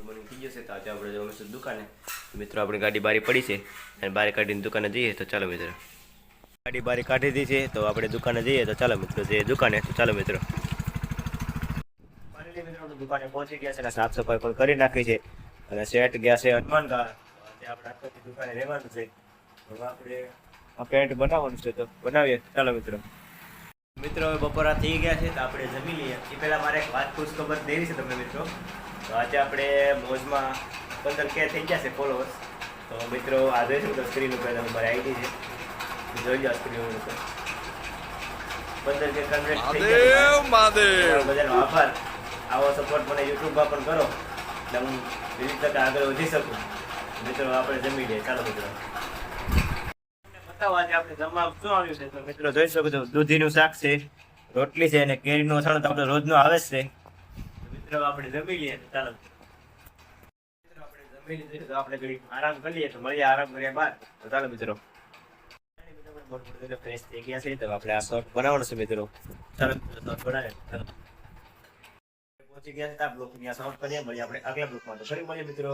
Morning થઈ જશે તો આજે આપણે જવાનું છે દુકાને. મિત્રો આપણી ગાડી બારી પડી છે અને બારી કાઢીને દુકાને જઈએ તો ચાલો મિત્રો. ગાડી બારી કાઢી દીધી છે તો આપણે દુકાને જઈએ તો ચાલો મિત્રો. જઈએ દુકાને તો ચાલો મિત્રો. ફાઇનલી મિત્રો આપણે દુકાને પહોંચી ગયા છે અને સાફ સફાઈ પણ કરી નાખી છે અને સેટ ગયા છે હનુમાનગઢ. આજે આપણે આખી દુકાને રહેવાનું છે. હવે આપણે આ પેન્ટ બનાવવાનું છે તો બનાવીએ ચાલો મિત્રો. મિત્રો હવે બપોરા થઈ ગયા છે તો આપણે જમી લઈએ. એ પહેલાં મારે એક વાત ખુશ ખબર દેવી છે તમને મિત્રો. તો આજે આપણે મોજમાં 15K થઈ ગયા છે ફોલોઅર્સ. તો મિત્રો આ જોઈશું તો સ્ક્રીન ઉપર તમે મારી આઈડી છે જોઈ જાઓ સ્ક્રીન ઉપર 15K કન્વર્ટ થઈ ગયા. બધાનો આભાર. આવો સપોર્ટ મને યુટ્યુબમાં પણ કરો એટલે હું વિવિધ ટકા આગળ વધી શકું. મિત્રો આપણે જમી લઈએ ચાલો મિત્રો. આજે આપણે જમવા શું આવ્યું છે તો મિત્રો જોઈ શકો છો દૂધીનું શાક છે, રોટલી છે અને કેરીનો અથાણું તો આપણે રોજનો આવે જ છે. મિત્રો આપણે જમી લઈએ ચાલો. મિત્રો આપણે જમી લીધું તો આપણે ઘડી આરામ કરી લઈએ તો મળીએ આરામ કર્યા બાદ તો ચાલો મિત્રો. ફ્રેશ થઈ ગયા છે તો આપણે આ શોર્ટ બનાવવાનું છે મિત્રો. ચાલો શોર્ટ બનાવે ચાલો. પહોંચી ગયા છે આ બ્લોકની આ શોર્ટ કરીએ મળીએ આપણે આગલા બ્લોકમાં. તો ફરી મળીએ મિત્રો.